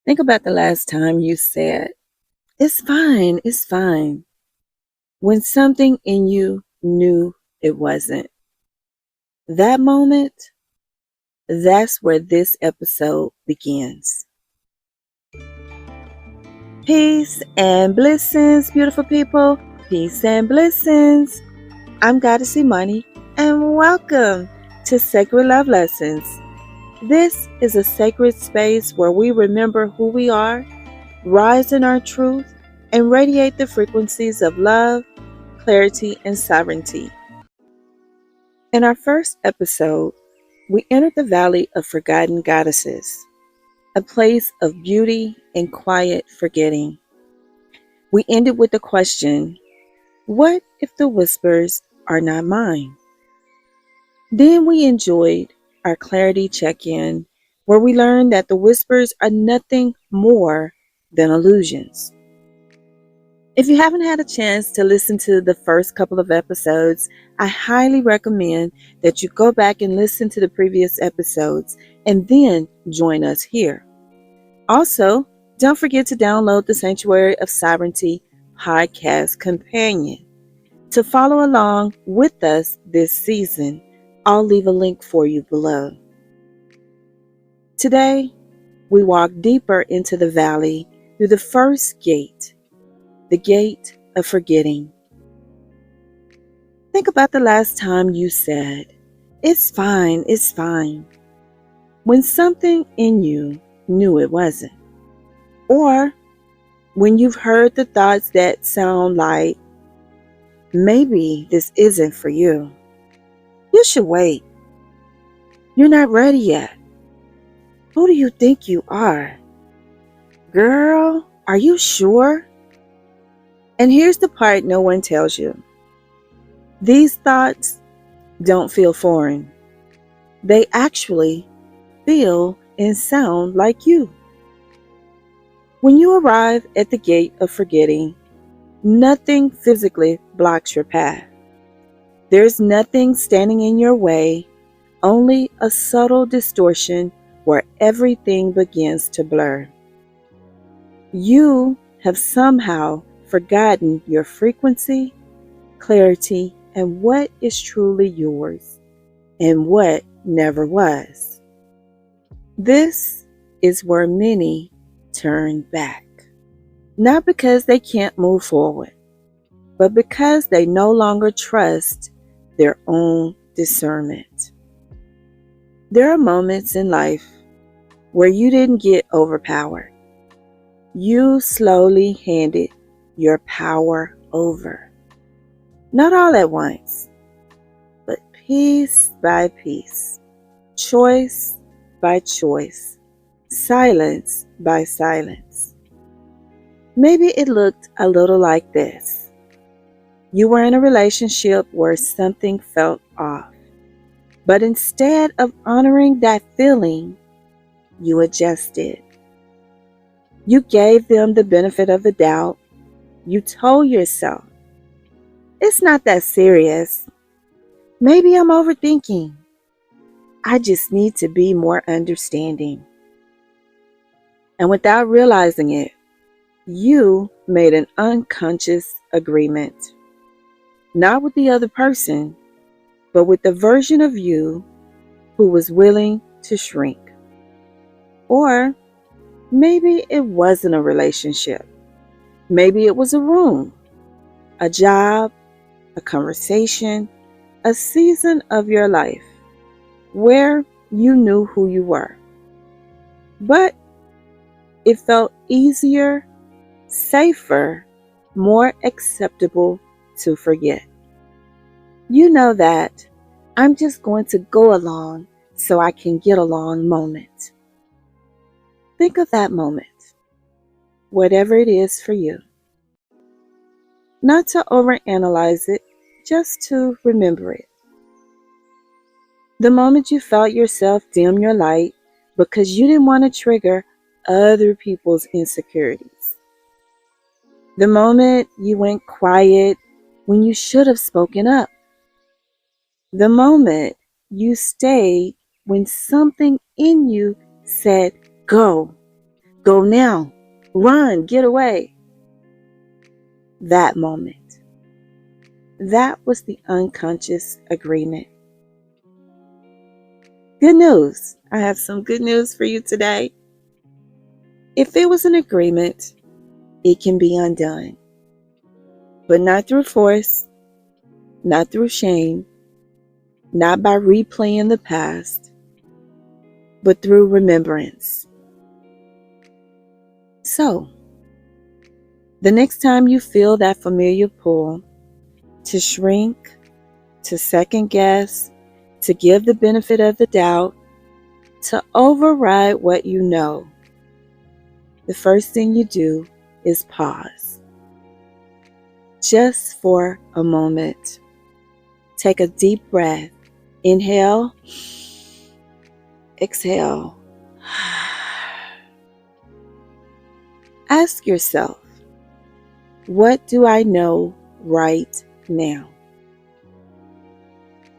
Think about the last time you said, it's fine, when something in you knew it wasn't. That moment, that's where this episode begins. Peace and blessings, beautiful people. Peace and blessings. I'm Goddess Imani, and welcome to Sacred Love Lessons. This is a sacred space where we remember who we are, rise in our truth, and radiate the frequencies of love, clarity, and sovereignty. In our first episode, we entered the Valley of Forgotten Goddesses, a place of beauty and quiet forgetting. We ended with the question, what if the whispers are not mine? Then we enjoyed our clarity check-in, where we learned that the whispers are nothing more than illusions. If you haven't had a chance to listen to the first couple of episodes, I highly recommend that you go back and listen to the previous episodes and then join us here. Also, don't forget to download the Sanctuary of Sovereignty podcast companion to follow along with us this season. I'll leave a link for you below. Today, we walk deeper into the valley through the first gate, the gate of forgetting. Think about the last time you said, it's fine, when something in you knew it wasn't. Or when you've heard the thoughts that sound like, maybe this isn't for you. You should wait. You're not ready yet. Who do you think you are? Girl, are you sure? And here's the part no one tells you. These thoughts don't feel foreign. They actually feel and sound like you. When you arrive at the gate of forgetting, nothing physically blocks your path. There's nothing standing in your way, only a subtle distortion where everything begins to blur. You have somehow forgotten your frequency, clarity, and what is truly yours and what never was. This is where many turn back, not because they can't move forward, but because they no longer trust their own discernment. There are moments in life where you didn't get overpowered. You slowly handed your power over. Not all at once, but piece by piece, choice by choice, silence by silence. Maybe it looked a little like this. You were in a relationship where something felt off, but instead of honoring that feeling, you adjusted. You gave them the benefit of the doubt. You told yourself, it's not that serious. Maybe I'm overthinking. I just need to be more understanding. And without realizing it, you made an unconscious agreement. Not with the other person, but with the version of you who was willing to shrink. Or maybe it wasn't a relationship. Maybe it was a room, a job, a conversation, a season of your life where you knew who you were. But it felt easier, safer, more acceptable to forget. You know that I'm just going to go along so I can get along moment. Think of that moment, whatever it is for you. Not to overanalyze it, just to remember it. The moment you felt yourself dim your light because you didn't want to trigger other people's insecurities. The moment you went quiet when you should have spoken up. The moment you stayed when something in you said, go, Go now. Run. Get away. That moment. That was the unconscious agreement. Good news. I have some good news for you today. If it was an agreement, it can be undone. But not through force, not through shame, not by replaying the past, but through remembrance. So, the next time you feel that familiar pull to shrink, to second guess, to give the benefit of the doubt, to override what you know, the first thing you do is pause. Just for a moment. Take a deep breath. Inhale. Exhale. Ask yourself, what do I know right now?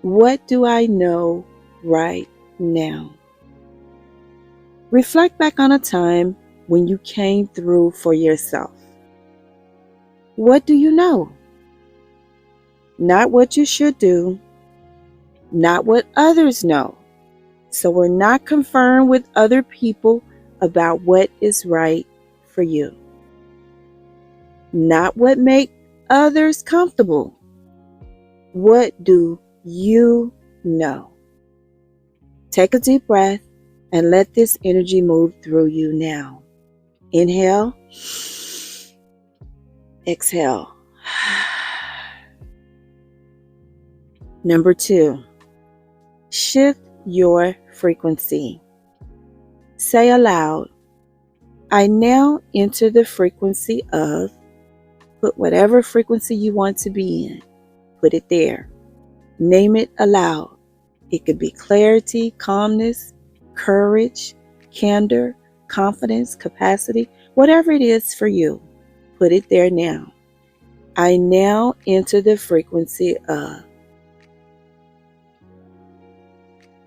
What do I know right now? Reflect back on a time when you came through for yourself. What do you know? Not what you should do, not what others know. So we're not confirmed with other people about what is right for you. Not what makes others comfortable. What do you know? Take a deep breath and let this energy move through you now. Inhale. Exhale. Number 2, shift your frequency. Say aloud, I now enter the frequency of, put whatever frequency you want to be in, put it there. Name it aloud. It could be clarity, calmness, courage, candor, confidence, capacity, whatever it is for you. Put it there now. I now enter the frequency of.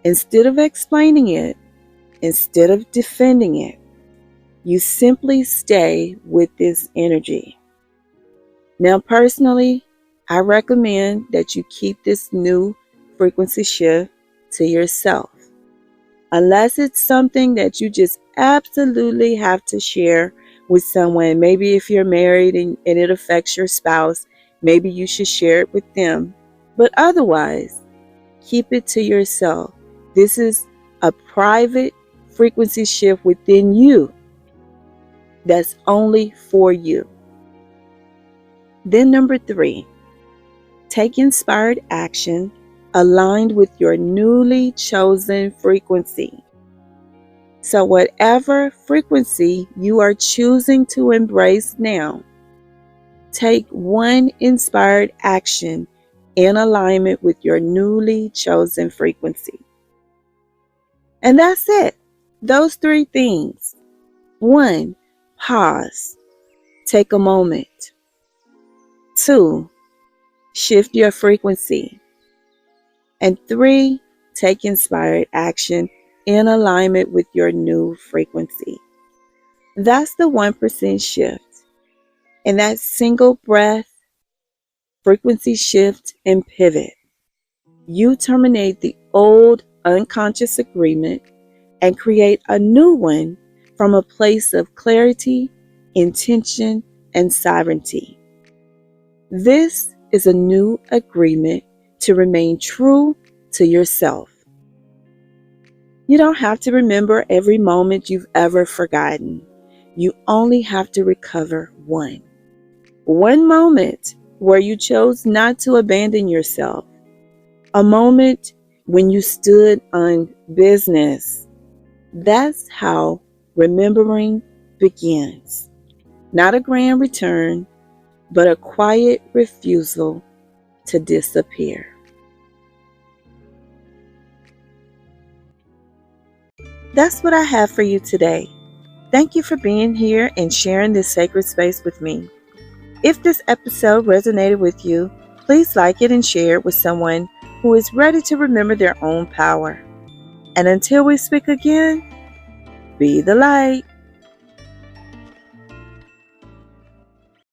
Instead of explaining it, instead of defending it, you simply stay with this energy. Now, personally, I recommend that you keep this new frequency shift to yourself. Unless it's something that you just absolutely have to share with someone. Maybe if you're married and it affects your spouse, maybe you should share it with them. But otherwise, keep it to yourself. This is a private frequency shift within you that's only for you. Then number 3, take inspired action aligned with your newly chosen frequency. So whatever frequency you are choosing to embrace now, take one inspired action in alignment with your newly chosen frequency. And that's it. Those 3 things. 1, pause. Take a moment. 2, shift your frequency. And 3, take inspired action in alignment with your new frequency. That's the 1% shift. And that single breath, frequency shift, and pivot. You terminate the old unconscious agreement and create a new one from a place of clarity, intention, and sovereignty. This is a new agreement to remain true to yourself. You don't have to remember every moment you've ever forgotten. You only have to recover one. One moment where you chose not to abandon yourself. A moment when you stood on business. That's how remembering begins. Not a grand return, but a quiet refusal to disappear. That's what I have for you today. Thank you for being here and sharing this sacred space with me. If this episode resonated with you, please like it and share it with someone who is ready to remember their own power. And until we speak again, be the light.